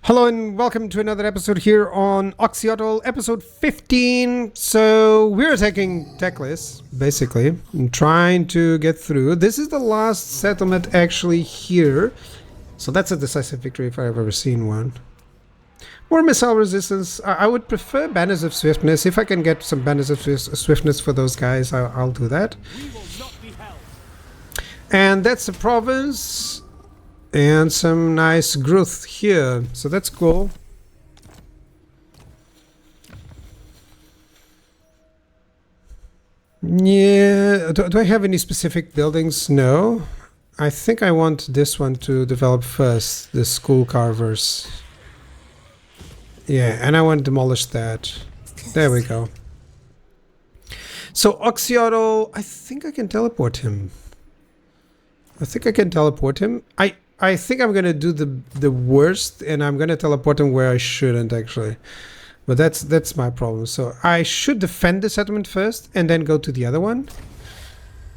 Hello and welcome to another episode here on Oxyotl, episode 15. So we're attacking Techless, basically, and trying to get through. This is the last settlement actually here. So that's a decisive victory if I've ever seen one. More missile resistance. I would prefer banners of swiftness. If I can get some banners of swiftness for those guys, I'll do that. And that's the province. And some nice growth here, so that's cool. Yeah, do I have any specific buildings? No. I think I want this one to develop first, the school carvers. Yeah, and I want to demolish that. There we go. So Oxyotl, I think I can teleport him. I think I'm gonna do the worst, and I'm gonna teleport him where I shouldn't actually, but that's my problem. So I should defend the settlement first and then go to the other one.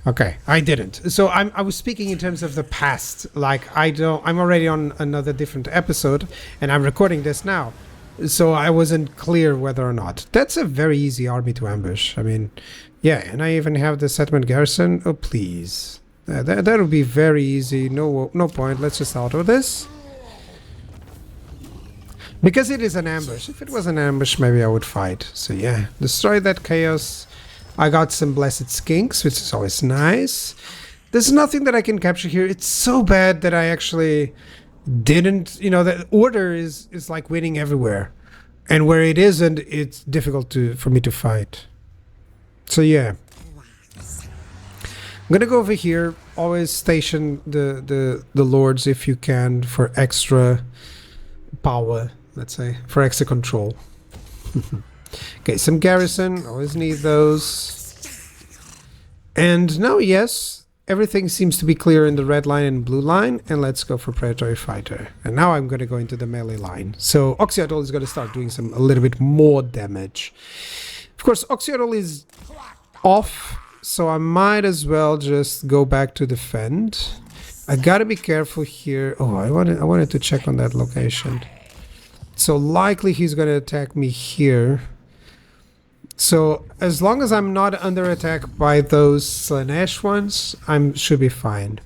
Okay, I didn't. So I was speaking in terms of the past. Like I'm already on another different episode, and I'm recording this now. So I wasn't clear whether or not. That's a very easy army to ambush. I mean, yeah, and I even have the settlement garrison. Oh please. That'll be very easy. No point. Let's just auto this. Because it is an ambush. If it was an ambush, maybe I would fight. So yeah, destroy that chaos. I got some blessed skinks, which is always nice. There's nothing that I can capture here. It's so bad that I actually didn't. You know, the order is like winning everywhere, and where it isn't, it's difficult for me to fight. So yeah. I'm gonna go over here. Always station the lords if you can for extra power, let's say, for extra control. Okay, some garrison. Always need those. And now, yes, everything seems to be clear in the red line and blue line. And let's go for predatory fighter. And now I'm gonna go into the melee line. So Oxyotl is gonna start doing a little bit more damage. Of course, Oxyotl is off. So I might as well just go back to defend. I gotta be careful here. Oh, I wanted to check on that location. So likely he's gonna attack me here. So as long as I'm not under attack by those Slanesh ones, should be fine.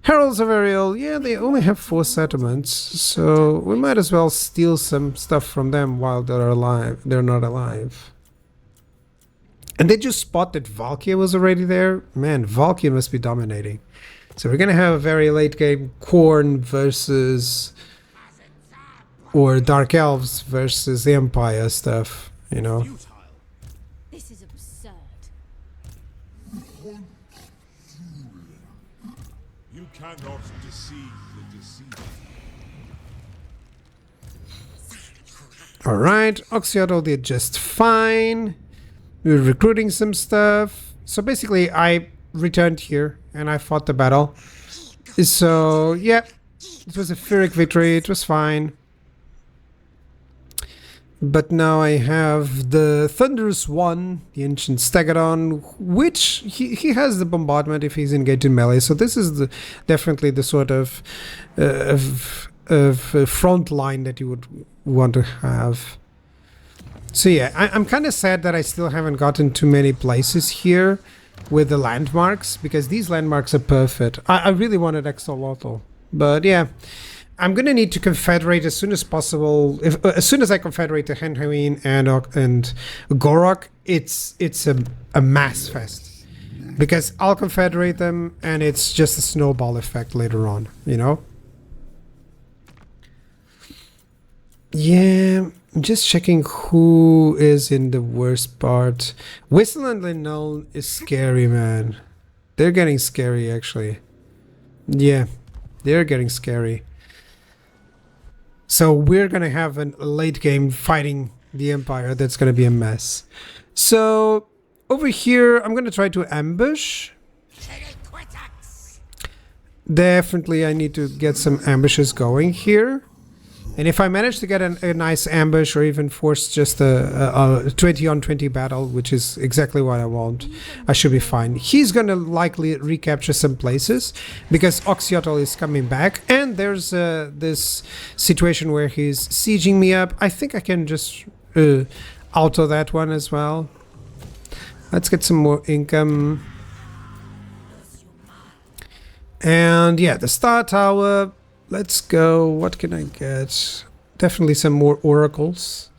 Heralds of Ariel, yeah, they only have 4 settlements, so we might as well steal some stuff from them while they're alive. They're not alive. And they just spot that Valkyria was already there. Man, Valkyria must be dominating. So we're gonna have a very late game Khorne versus, or Dark Elves versus the Empire stuff, you know. This is absurd. You cannot deceive the deceiver. Alright, Oxyotl did just fine. We're recruiting some stuff. So basically, I returned here and I fought the battle. So, yeah, it was a Pyrrhic victory. It was fine. But now I have the Thunderous One, the Ancient Stegadon, which he has the bombardment if he's engaged in melee. So this is definitely the sort of front line that you would want to have. So yeah, I'm kind of sad that I still haven't gotten too many places here with the landmarks, because these landmarks are perfect. I really wanted Oxyotl, but yeah, I'm gonna need to confederate as soon as possible. As soon as I confederate to Henhaween and Gorok, it's a mass fest, because I'll confederate them and it's just a snowball effect later on, you know. Yeah. I'm just checking who is in the worst part. Whistle and Linol is scary, man. They're getting scary, actually. Yeah, they're getting scary. So we're gonna have a late game fighting the Empire. That's gonna be a mess. So over here, I'm gonna try to ambush. Definitely, I need to get some ambushes going here. And if I manage to get a nice ambush or even force just a 20 on 20 battle, which is exactly what I want, I should be fine. He's gonna likely recapture some places because Oxyotl is coming back, and there's this situation where he's sieging me up. I think I can just auto that one as well. Let's get some more income. And yeah, the Star Tower. Let's go. What can I get? Definitely some more oracles.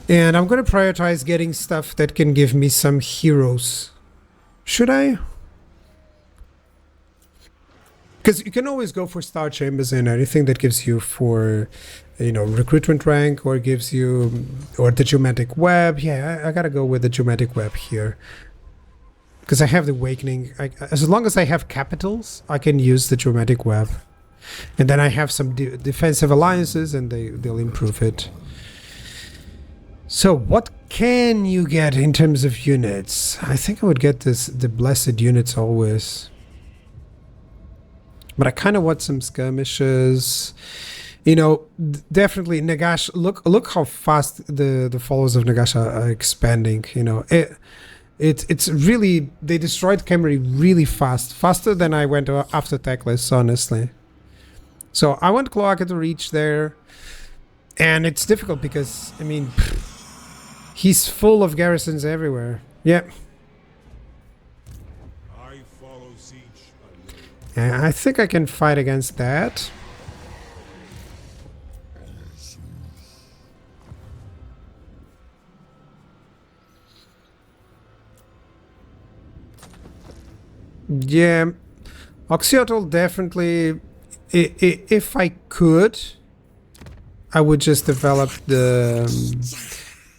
And I'm going to prioritize getting stuff that can give me some heroes. Should I? Because you can always go for star chambers and anything that gives you for, you know, recruitment rank or gives you, or the geometric web. Yeah, I got to go with the geometric web here. Because I have the awakening. As long as I have capitals, I can use the geometric web. And then I have some defensive alliances and they'll improve it. So what can you get in terms of units? I think I would get the blessed units always. But I kind of want some skirmishes. You know, definitely Nagash. Look how fast the followers of Nagash are expanding. You know, it's really, they destroyed Camry really fast. Faster than I went after Teclis, honestly. So I want Cloaca to reach there, and it's difficult because, I mean, he's full of garrisons everywhere. Yeah. I follow siege alone. And I think I can fight against that. Yeah, Oxyotl definitely. If I could, I would just develop the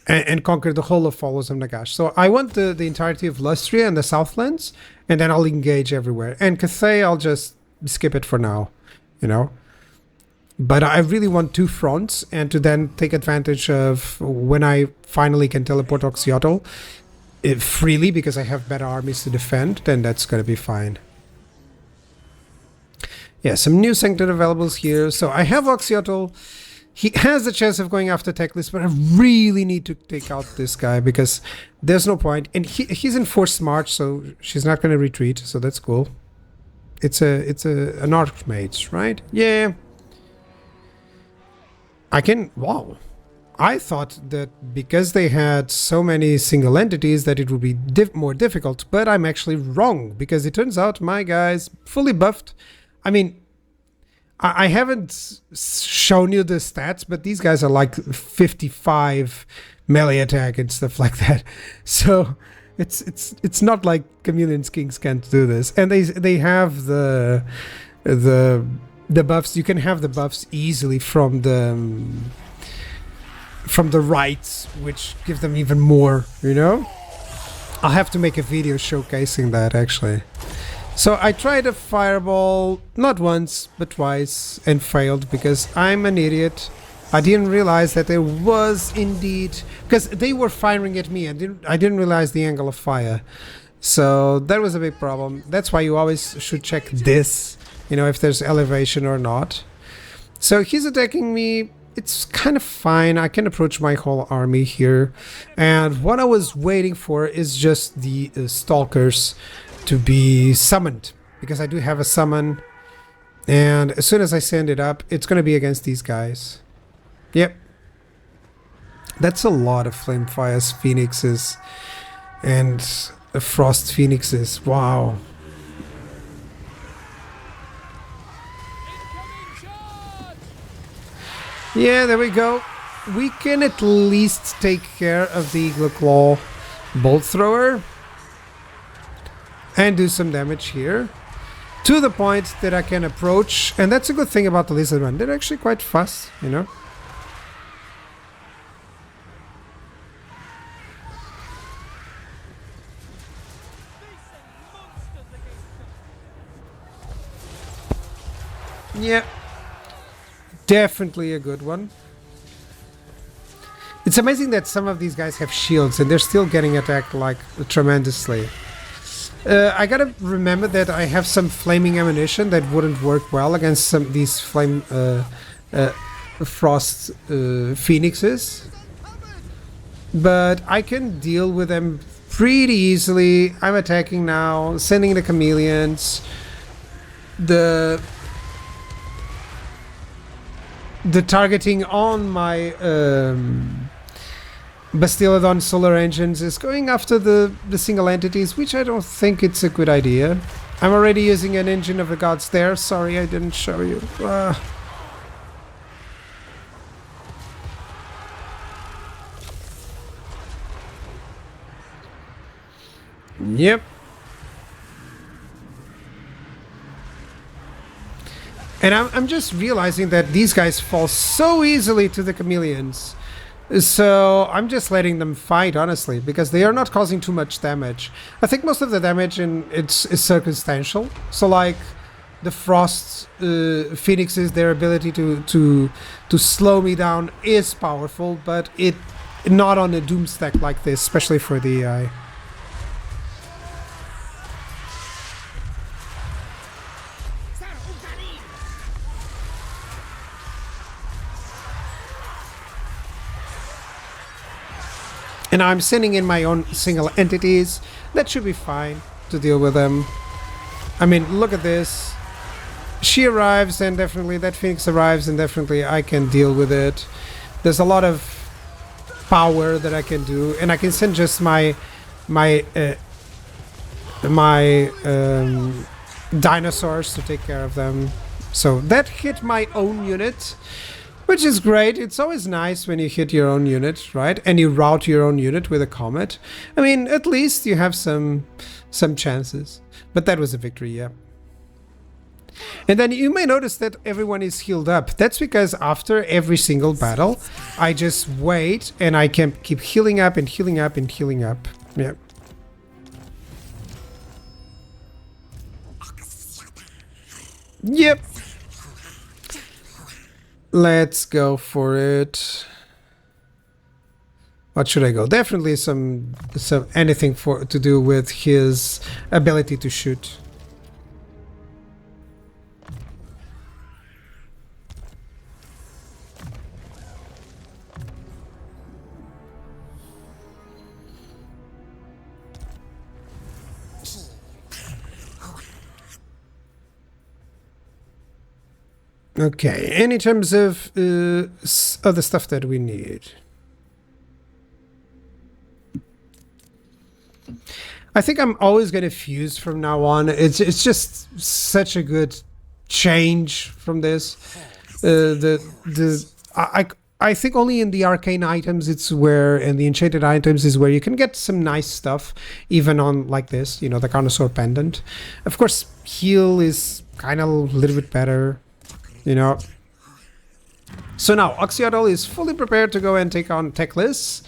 and conquer the whole of Followers of Nagash. So I want the entirety of Lustria and the Southlands, and then I'll engage everywhere. And Cathay, I'll just skip it for now, you know. But I really want two fronts, and to then take advantage of when I finally can teleport Oxyotl freely because I have better armies to defend, then that's going to be fine. Yeah, some new Sanctum availables here. So I have Oxyotl. He has the chance of going after Teclis, but I really need to take out this guy because there's no point. And he's in forced march, so she's not going to retreat. So that's cool. It's an Archmage, right? Yeah. I can. Wow. I thought that because they had so many single entities that it would be more difficult, but I'm actually wrong because it turns out my guy's fully buffed. I mean, I haven't shown you the stats, but these guys are like 55 melee attack and stuff like that. So it's not like Chameleon Skinks can't do this. And they have the buffs. You can have the buffs easily from the rights, which give them even more, you know? I'll have to make a video showcasing that actually. So I tried a fireball, not once, but twice, and failed because I'm an idiot. I didn't realize that there was indeed... Because they were firing at me, and I didn't realize the angle of fire. So that was a big problem. That's why you always should check this, you know, if there's elevation or not. So he's attacking me. It's kind of fine. I can approach my whole army here. And what I was waiting for is just the stalkers to be summoned, because I do have a summon, and as soon as I send it up, it's going to be against these guys. Yep. That's a lot of Flamefires Phoenixes and Frost Phoenixes. Wow. Yeah, there we go. We can at least take care of the Eagle Claw Bolt Thrower and do some damage here to the point that I can approach. And that's a good thing about the Lizard Man. They're actually quite fast, you know. Yeah, definitely a good one. It's amazing that some of these guys have shields and they're still getting attacked like tremendously. I gotta remember that I have some flaming ammunition that wouldn't work well against some these flame frost phoenixes, but I can deal with them pretty easily. I'm attacking now, sending the chameleons. The targeting on my Bastiladon solar engines is going after the single entities, which I don't think it's a good idea. I'm already using an engine of the gods there. Sorry, I didn't show you. Yep. And I'm just realizing that these guys fall so easily to the chameleons. So I'm just letting them fight, honestly, because they are not causing too much damage. I think most of the damage is circumstantial. So like the frost phoenixes, their ability to slow me down is powerful, but it not on a doomstack like this, especially for the AI. And I'm sending in my own single entities. That should be fine to deal with them. I mean, look at this. She arrives and definitely that Phoenix arrives and definitely I can deal with it. There's a lot of power that I can do, and I can send just my dinosaurs to take care of them. So that hit my own unit, which is great. It's always nice when you hit your own unit, right? And you route your own unit with a comet. I mean, at least you have some chances. But that was a victory, yeah. And then you may notice that everyone is healed up. That's because after every single battle, I just wait and I can keep healing up and healing up and healing up. Yeah. Yep. Let's go for it. What should I go? Definitely some anything to do with his ability to shoot. Okay, and in terms of other stuff that we need, I think I'm always going to fuse from now on. It's just such a good change from this. I think only in the arcane items and the enchanted items is where you can get some nice stuff, even on like this, you know, the Carnosaur pendant. Of course, heal is kind of a little bit better. You know, so now Oxyotl is fully prepared to go and take on Teclis.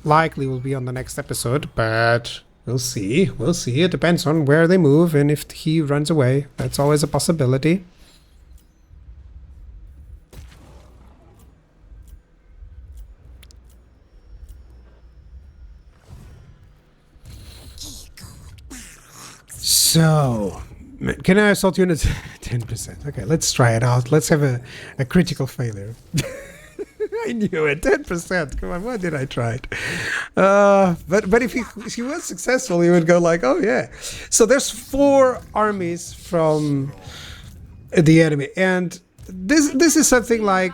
Likely will be on the next episode, but we'll see. We'll see. It depends on where they move and if he runs away. That's always a possibility. So, can I assault units? 10%. Okay, let's try it out. Let's have a critical failure. I knew it. 10%. Come on, why did I try it? But if he was successful, he would go like, oh yeah. So there's 4 armies from the enemy, and this is something like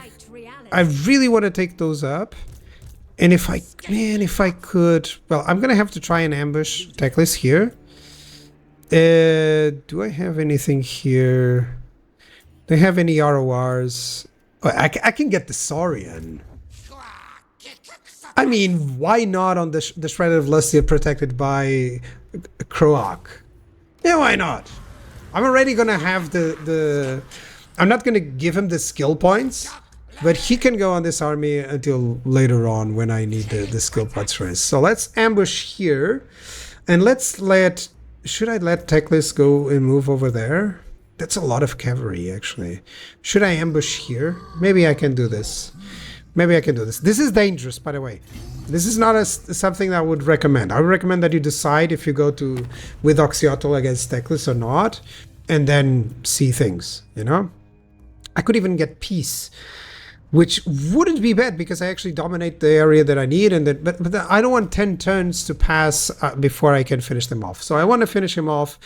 I really want to take those up. And if I could, well, I'm gonna have to try and ambush Teclis here. Do I have anything here? Do I have any RORs? Oh, I can get the Saurian. I mean, why not on the Shredder of Lustia protected by Croak? Yeah, why not? I'm already gonna have the I'm not gonna give him the skill points, but he can go on this army until later on when I need the skill points for his. So let's ambush here, and let's let... Should I let Teclis go and move over there? That's a lot of cavalry, actually. Should I ambush here? Maybe I can do this. Maybe I can do this. This is dangerous, by the way. This is not something that I would recommend. I would recommend that you decide if you go with Oxyotl against Teclis or not, and then see things, you know? I could even get peace, which wouldn't be bad because I actually dominate the area that I need, and that, but I don't want 10 turns to pass before I can finish them off. So I want to finish him off.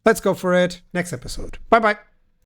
Let's go for it. Next episode. Bye bye.